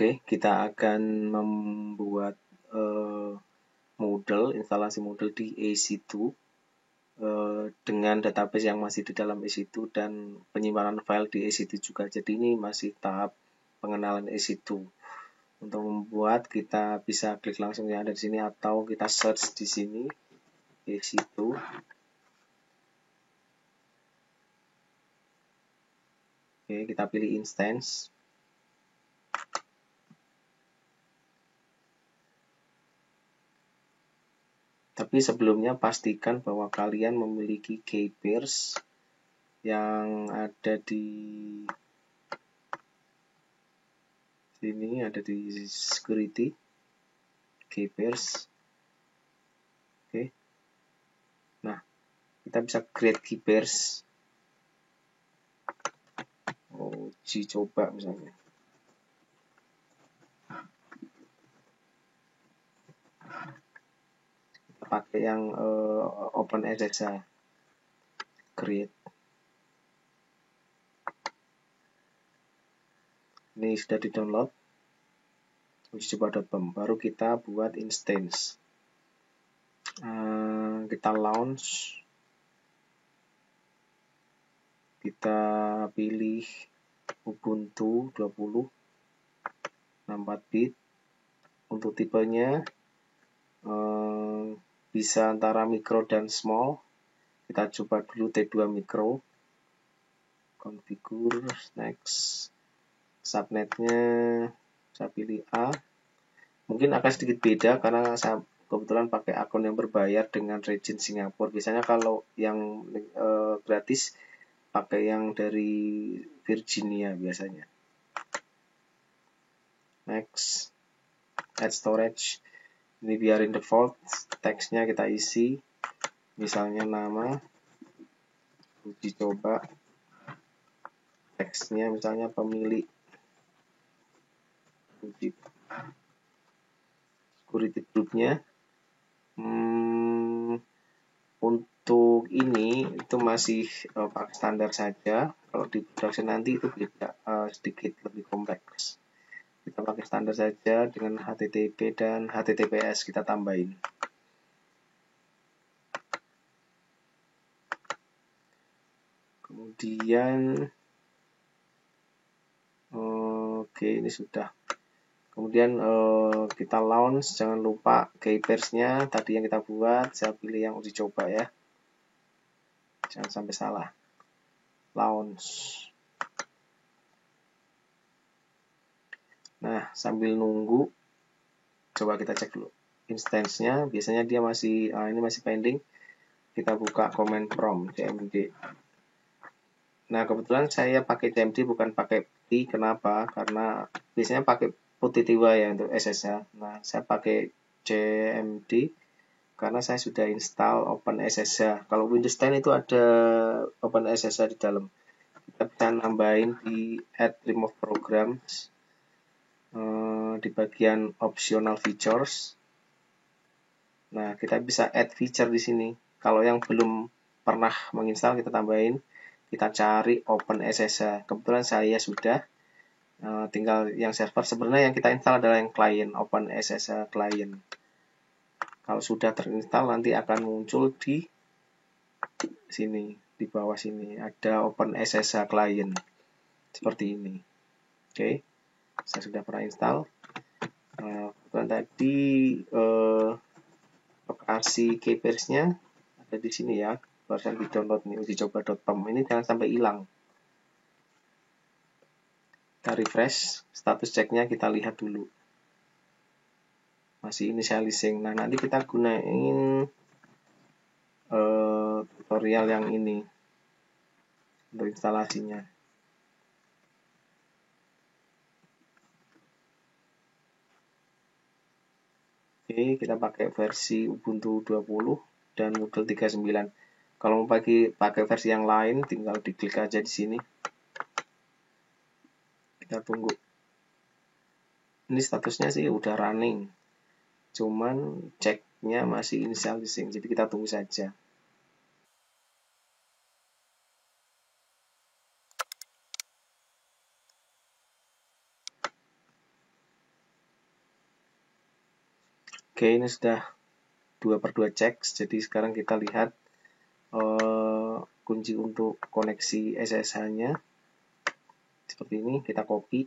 Oke, kita akan membuat Moodle, instalasi Moodle di EC2 dengan database yang masih di dalam EC2 dan penyimpanan file di EC2 juga. Jadi ini masih tahap pengenalan EC2. Untuk membuat, kita bisa klik langsung yang ada di sini atau kita search di sini EC2. Oke, kita pilih instance. Tapi sebelumnya pastikan bahwa kalian memiliki keypairs yang ada di sini, ada di security keypairs. Oke. Nah, kita bisa create keypairs. Uji coba misalnya. Pakai yang OpenSSH create. Ini sudah di download ujicoba.pem. Baru kita buat instance. Kita launch. Kita pilih Ubuntu 20 64 bit. Untuk tipenya bisa antara micro dan small. Kita coba dulu T2 micro. Configure, next. Subnetnya saya pilih A. Mungkin akan sedikit beda karena saya kebetulan pakai akun yang berbayar dengan region Singapura. Biasanya kalau yang gratis pakai yang dari Virginia biasanya. Next. Add storage. Ini biarin default, teksnya kita isi, misalnya nama, uji coba, teksnya misalnya pemilik, uji security groupnya. Untuk ini itu masih pakai standar saja. Kalau di production nanti itu beda, sedikit lebih kompleks. Kita pakai standar saja dengan HTTP dan HTTPS kita tambahin. Kemudian oke, ini sudah. Kemudian kita launch, jangan lupa keypairs-nya tadi yang kita buat, saya pilih yang uji coba ya. Jangan sampai salah. Launch. Nah, sambil nunggu, coba kita cek dulu instance-nya. Biasanya dia masih ini masih pending. Kita buka command prompt cmd. Nah, kebetulan saya pakai cmd bukan pakai P. Kenapa? Karena biasanya pakai putih tiwa ya untuk SSH. Nah, saya pakai cmd karena saya sudah install OpenSSH. Kalau Windows 10 itu ada OpenSSH di dalam. Kita bisa nambahin di add remove programs. Di bagian optional features. Nah, kita bisa add feature di sini. Kalau yang belum pernah menginstal, kita tambahin. Kita cari OpenSSH. Kebetulan saya sudah. Tinggal yang server. Sebenarnya yang kita install adalah yang client, OpenSSH client. Kalau sudah terinstall, nanti akan muncul di sini, di bawah sini. Ada OpenSSH client. Seperti ini. Oke. Saya sudah pernah install. Kebetulan tadi lokasi keypairs-nya ada di sini ya, barusan di download nih ujicoba.pem. Ini jangan sampai hilang. Kita refresh, status ceknya kita lihat dulu. Masih initializing. Nah, nanti kita gunain tutorial yang ini untuk instalasinya. Oke, kita pakai versi Ubuntu 20 dan Moodle 39. Kalau mau pakai versi yang lain, tinggal diklik aja di sini. Kita tunggu. Ini statusnya sih udah running. Cuman ceknya masih initializing, jadi kita tunggu saja. Oke, ini sudah 2/2 checks. Jadi sekarang kita lihat kunci untuk koneksi SSH-nya. Seperti ini, kita copy.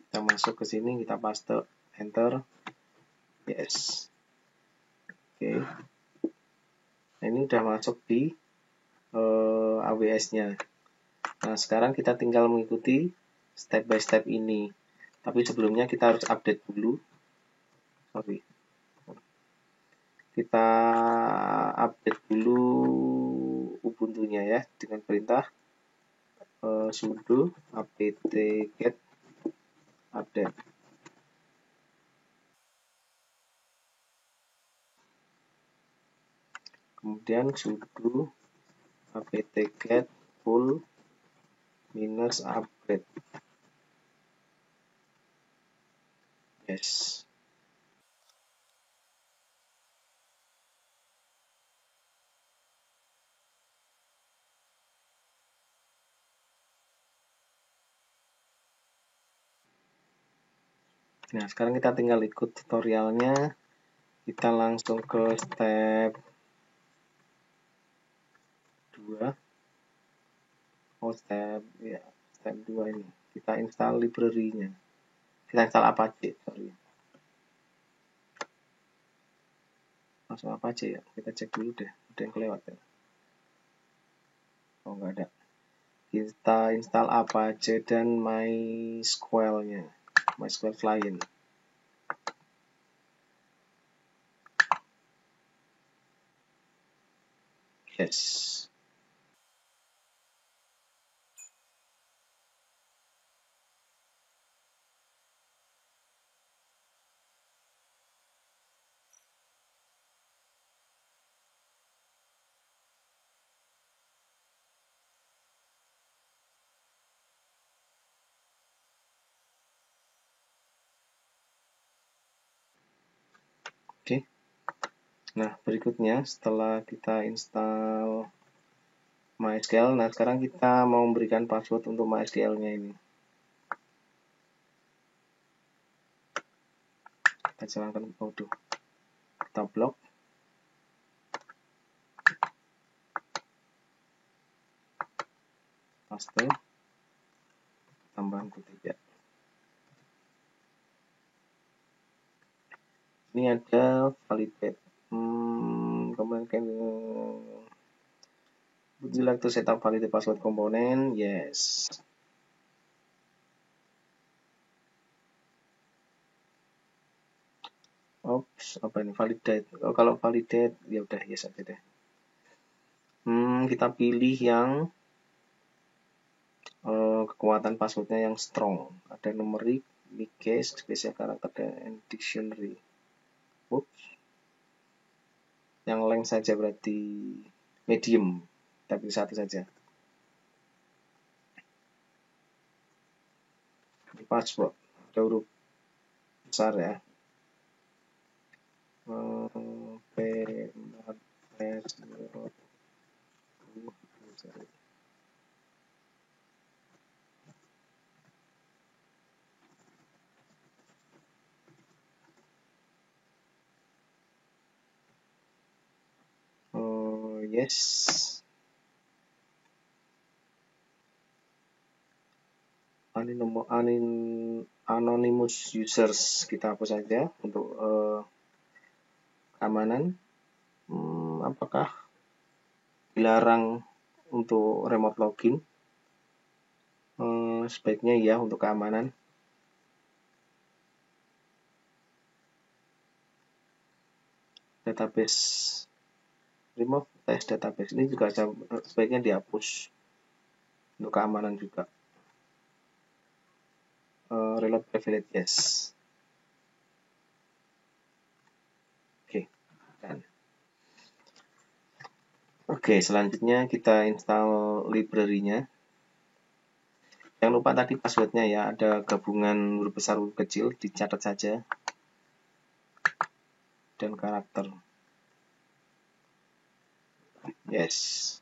Kita masuk ke sini, kita paste, enter. Yes. Oke. Nah, ini udah masuk di AWS-nya. Nah, sekarang kita tinggal mengikuti step by step ini. Tapi sebelumnya kita harus update dulu. Sorry. Kita update dulu Ubuntu-nya ya dengan perintah sudo apt-get update. Kemudian sudo apt-get full -upgrade. Yes. Nah, sekarang kita tinggal ikut tutorialnya. Kita langsung ke step 2. Step 2 ini. Kita install library-nya. Kita install Apache, sorry. Langsung Apache ya. Kita cek dulu deh. Udah yang kelewat ya. Oh, nggak ada. Kita install Apache dan MySQL-nya. MySQL client. Yes. Oke. Nah, berikutnya setelah kita install MySQL, nah sekarang kita mau memberikan password untuk MySQL-nya ini. Kita jalankan auto. Kita blok. Paste. Tambahan kutip ya. Ini ada validate. Kemudian would you like to set up validate password component? Yes. Oops, apa ini validate? Oh, kalau validate ya udah yes aja deh. Kita pilih yang kekuatan passwordnya yang strong. Ada numerik, big case, special character, dan dictionary. Oops. Yang length saja berarti medium, tapi satu saja. Ini password, ada huruf besar ya. Yes. Anonymous users kita hapus saja untuk keamanan. Apakah dilarang untuk remote login? Sebaiknya ya untuk keamanan. Database remove test database ini juga sebaiknya dihapus untuk keamanan juga. Reload privilege yes. Oke, dan selanjutnya kita install library-nya. Jangan lupa tadi passwordnya ya, ada gabungan huruf besar huruf kecil, dicatat saja. Dan karakter. Yes.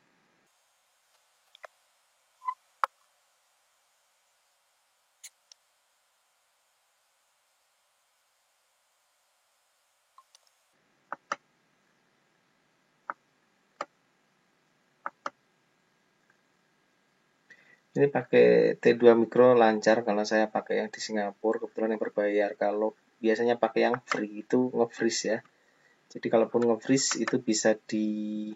Ini pakai T2 Micro lancar kalau saya pakai yang di Singapura, kebetulan yang berbayar. Kalau biasanya pakai yang free itu nge-freeze ya. Jadi kalaupun nge-freeze itu bisa di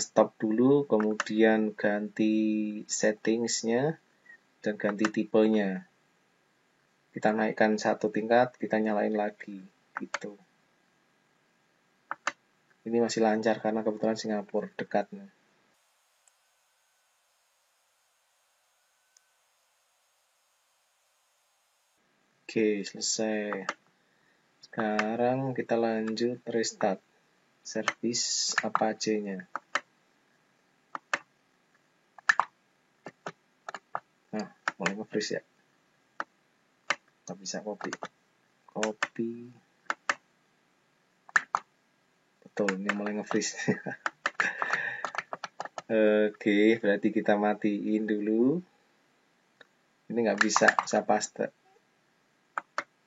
stop dulu, kemudian ganti settingsnya dan ganti tipenya. Kita naikkan satu tingkat, kita nyalain lagi gitu. Ini masih lancar karena kebetulan Singapura dekatnya. Oke, selesai. Sekarang kita lanjut restart service Apache-nya. Nah, mulai nge-freeze ya. Kita bisa copy. Betul, ini mulai nge-freeze. Oke, berarti kita matiin dulu. Ini nggak bisa, saya paste.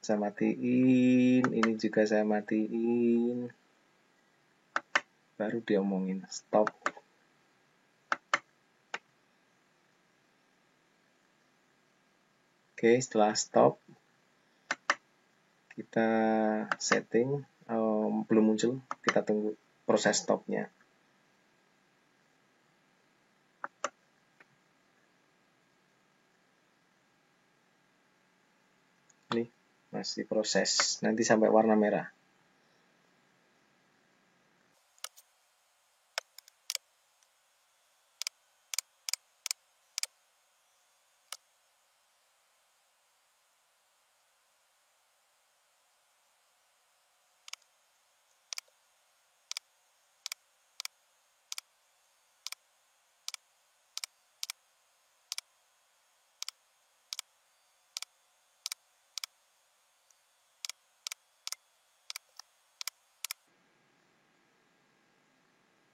Saya matiin, ini juga saya matiin. Baru diomongin stop. Oke, setelah stop, kita setting, belum muncul, kita tunggu proses stopnya. Ini masih proses, nanti sampai warna merah.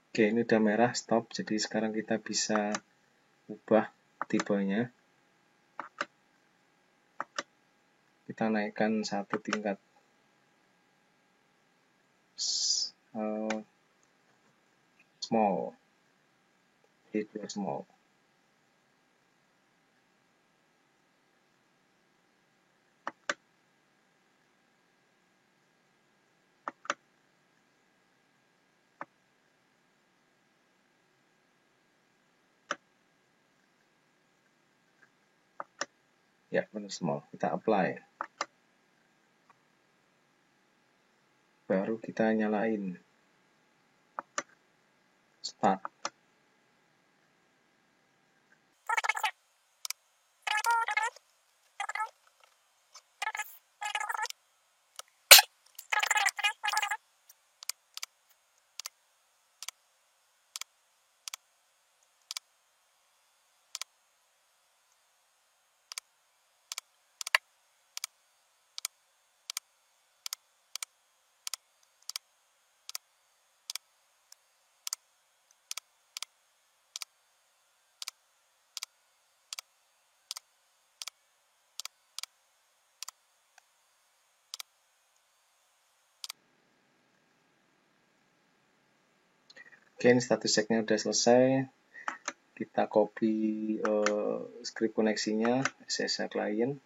Oke, ini udah merah, stop. Jadi sekarang kita bisa ubah tipenya. Kita naikkan satu tingkat. Small. Itu small. Ya, benar small. Kita apply. Baru kita nyalain. Start. Oke, ini status checknya udah selesai. Kita copy script koneksinya, SSH client.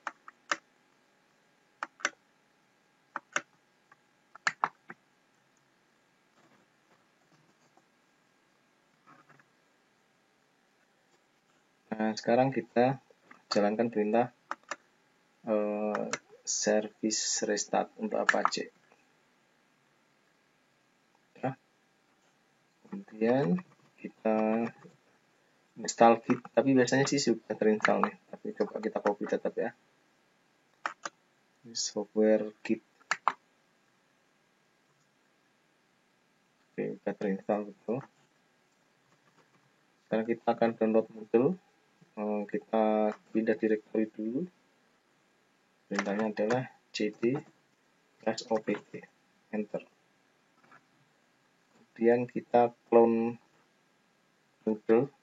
Nah, sekarang kita jalankan perintah service restart untuk Apache. Ya. Kemudian kita install Git, tapi biasanya sih sudah terinstall nih. Tapi coba kita copy tetap ya. Ini software Git. Oke, sudah terinstall betul. Sekarang kita akan download modul. Kita pindah directory dulu. Perintahnya adalah cd/opt. Enter. Kemudian kita clone modul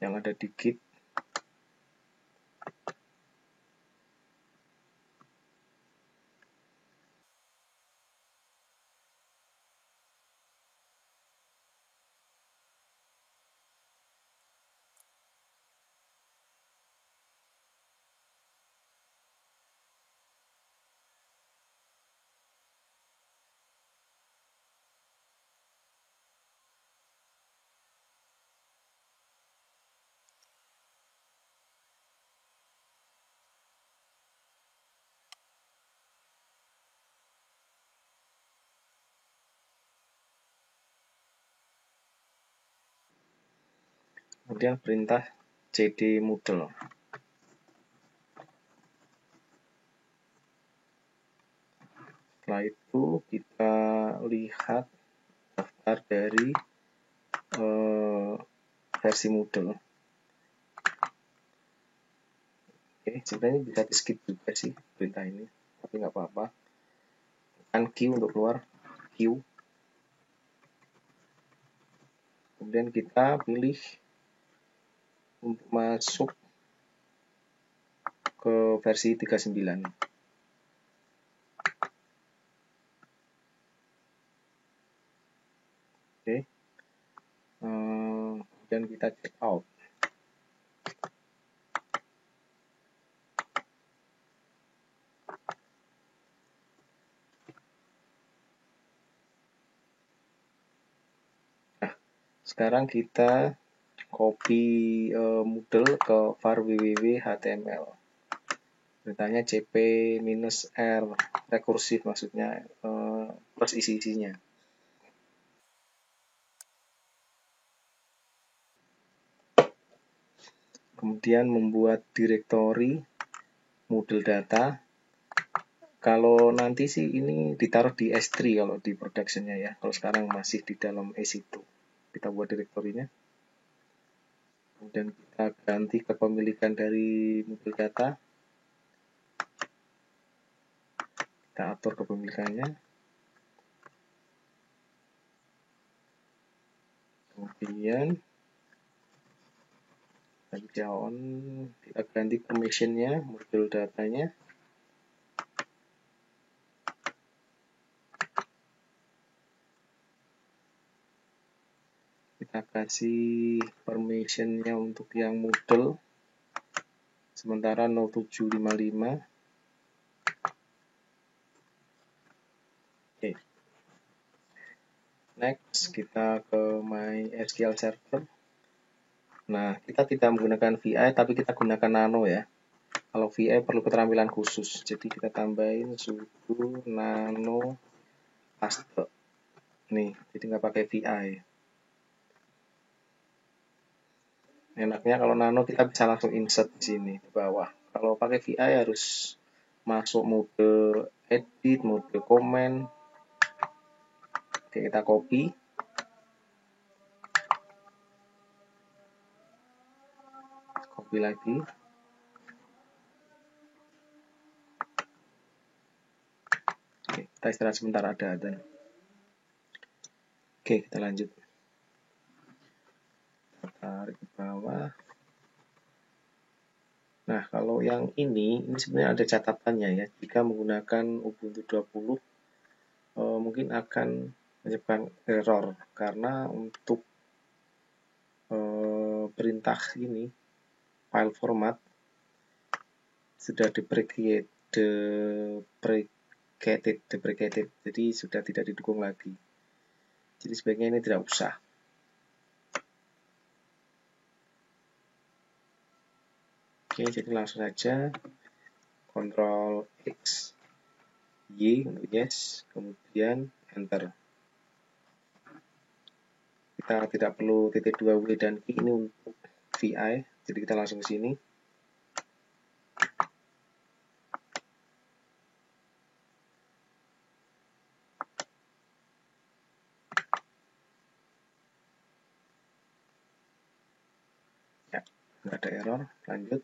yang ada di Git. kemudian perintah cd Moodle. Setelah itu kita lihat daftar dari versi Moodle. Oke, sebenarnya bisa di skip juga sih perintah ini, tapi nggak apa-apa. Tekan Q untuk keluar, Q. Kemudian kita pilih untuk masuk ke versi 39. Oke. Kemudian kita check out. Nah, sekarang kita copy Moodle ke var www.html. Perintahnya cp-r rekursif, maksudnya plus isi-isinya. Kemudian membuat direktori Moodle data. Kalau nanti sih ini ditaruh di S3 kalau di productionnya ya. Kalau sekarang masih di dalam S1. Kita buat direktorinya. Kemudian kita ganti kepemilikan dari Moodle data. Kita atur kepemilikannya. Kemudian kita on, kita ganti permissionnya, Moodle datanya. Kita kasih permissionnya untuk yang Moodle, sementara 0755. Oke. Next, kita ke MySQL Server. Nah, kita tidak menggunakan VI, tapi kita gunakan Nano ya. Kalau VI perlu keterampilan khusus, jadi kita tambahin sudo nano paste. Nih, jadi nggak pakai VI. Enaknya kalau Nano kita bisa langsung insert di sini di bawah. Kalau pakai VI harus masuk mode edit, mode comment. Oke, kita copy. Copy lagi. Oke, kita istirahat sebentar, ada. Oke, kita lanjut. Kita tarik ke bawah. Nah, kalau yang ini sebenarnya ada catatannya ya. Jika menggunakan Ubuntu 20, mungkin akan menyebabkan error karena untuk perintah ini file format sudah deprecated, jadi sudah tidak didukung lagi. Jadi sebaiknya ini tidak usah. Oke, jadi langsung saja Ctrl X, Y untuk yes, kemudian enter. Kita tidak perlu titik 2W dan I ini untuk VI, jadi kita langsung ke sini. Ya, nggak ada error, lanjut.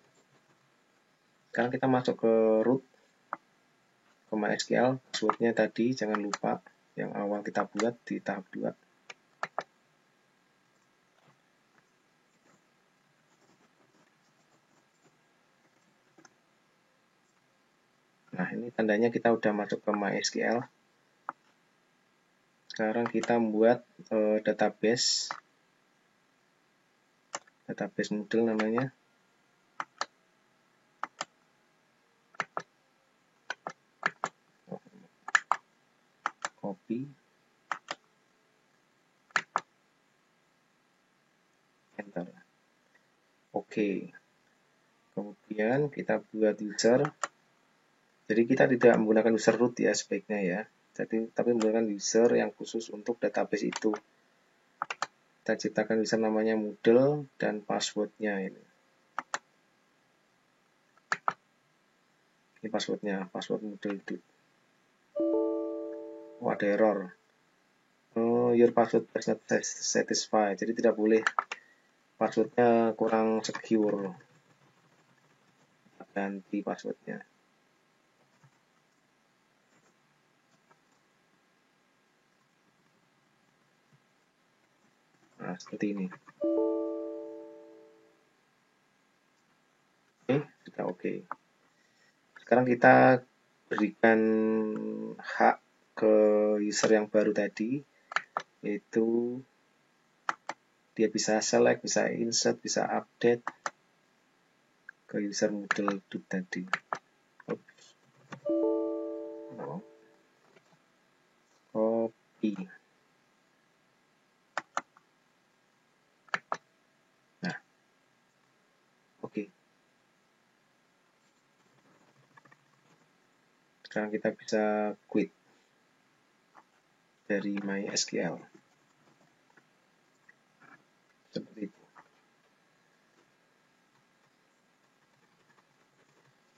Sekarang kita masuk ke root, ke MySQL, passwordnya tadi jangan lupa yang awal kita buat di tahap 2. Nah, ini tandanya kita udah masuk ke MySQL. Sekarang kita membuat database Moodle namanya. Copy, enter. Oke. Kemudian kita buat user. Jadi kita tidak menggunakan user root ya sebaiknya ya. Tapi menggunakan user yang khusus untuk database itu. Kita ciptakan user namanya Moodle dan passwordnya ini. Ini passwordnya, password Moodle itu. Oh, ada error. Oh, your password is not satisfied. Jadi tidak boleh, passwordnya kurang secure. Ganti passwordnya. Nah, seperti ini. Oke, sudah oke. Sekarang kita berikan hak ke user yang baru tadi, yaitu dia bisa select, bisa insert, bisa update ke user Moodle tadi. Oops. Oh. Copy. Nah, oke. Sekarang kita bisa quit dari MySQL. Seperti itu.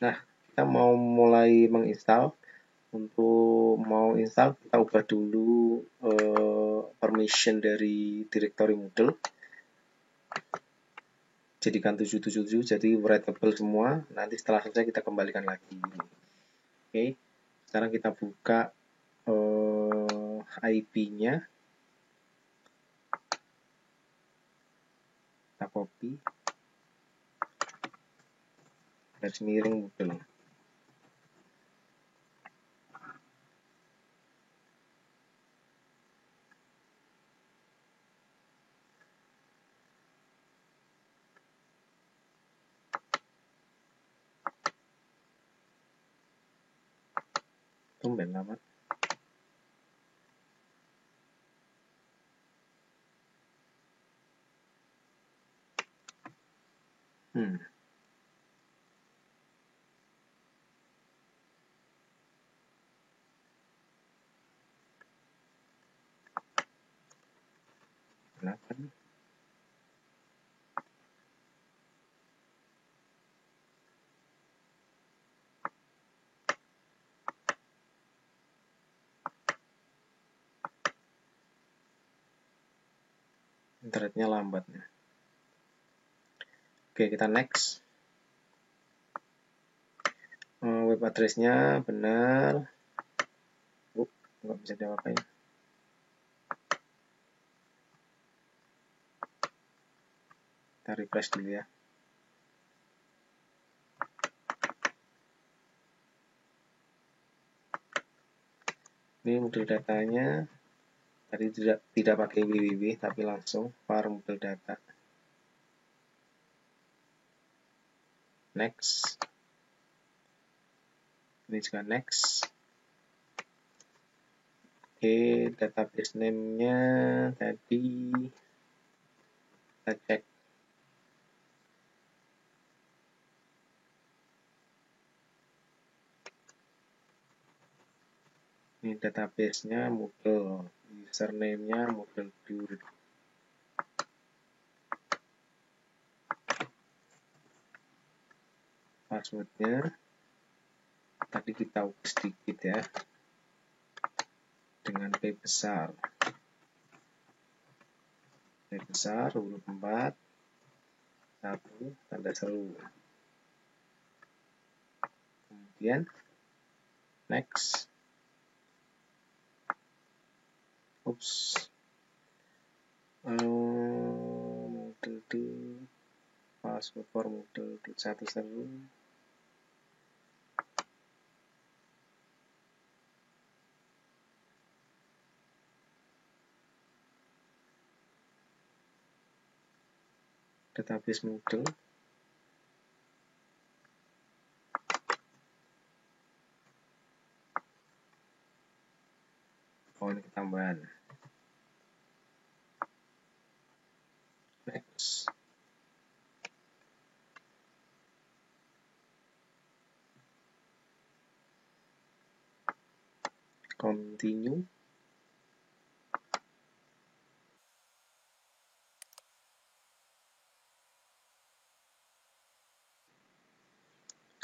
Nah, kita mau mulai menginstal. Untuk mau install, kita ubah dulu permission dari directory Moodle. Jadikan 777, jadi writable semua. Nanti setelah selesai kita kembalikan lagi. Oke, sekarang kita buka IP-nya. Kita copy. Garis miring Moodle. Tumben lama. Kenapa nih? Internetnya lambat. Oke, kita next. Web address-nya benar. Nggak bisa diapain. Kita refresh dulu ya. Ini model datanya tadi tidak pakai www tapi langsung var model data. Next. Ini juga next. Oke, database name-nya tadi kita cek. Ini database-nya Moodle, username-nya Moodle Build. Password-nya tadi kita ubah sedikit ya, dengan P besar. P besar, huruf 4, 1, tanda seru. Kemudian, next. Oops. Moodle 2, password for Moodle 1 seru. Database Moodle. Oh, ini tambahan. Next. Continue.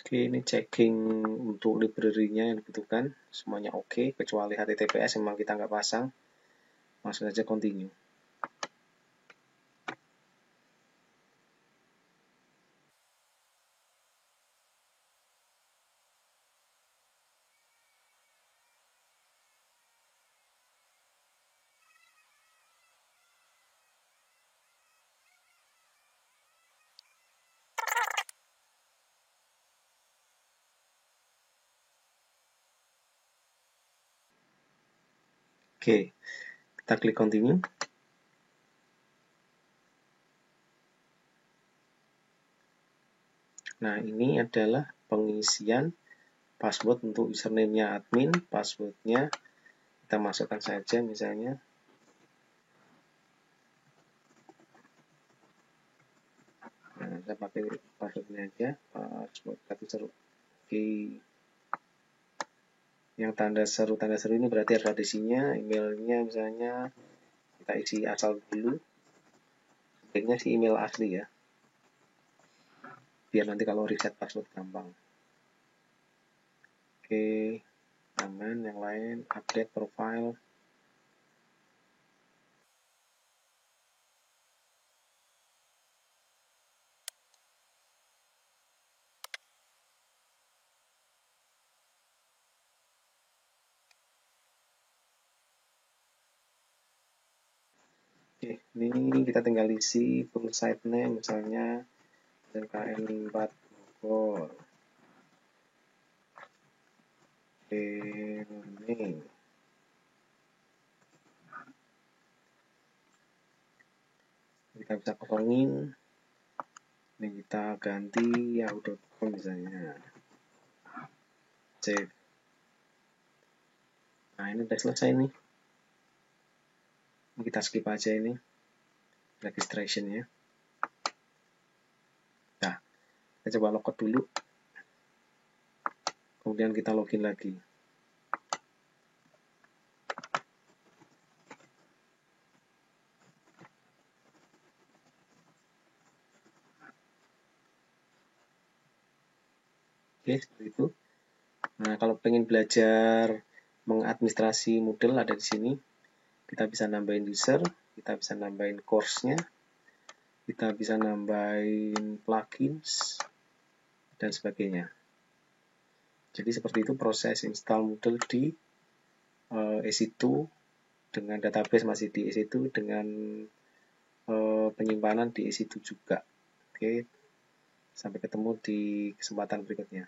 Oke, ini checking untuk library-nya yang dibutuhkan, semuanya oke, kecuali HTTPS memang kita nggak pasang. Langsung saja continue. Oke, kita klik continue. Nah, ini adalah pengisian password untuk username-nya admin, password-nya kita masukkan saja misalnya. Nah, saya pakai password-nya aja, password kata seru. Oke. Yang tanda seru ini berarti ada isinya, emailnya misalnya kita isi asal dulu. Sebaiknya sih email asli ya, biar nanti kalau reset password gampang. Oke, aman. Yang lain update profile. Oke, ini kita tinggal isi full site name misalnya LKN 4 Bogor. Ini kita bisa kosongin, ini kita ganti yahoo.com misalnya, save. Nah, ini udah selesai nih, kita skip aja ini registration ya. Nah, kita coba logout dulu, kemudian kita login lagi. Oke, seperti itu. Nah, kalau pengen belajar mengadministrasi Moodle ada di sini. Kita bisa nambahin user, kita bisa nambahin course-nya, kita bisa nambahin plugins, dan sebagainya. Jadi seperti itu proses install Moodle di EC2 dengan database masih di EC2 dengan penyimpanan di EC2 juga. Oke, sampai ketemu di kesempatan berikutnya.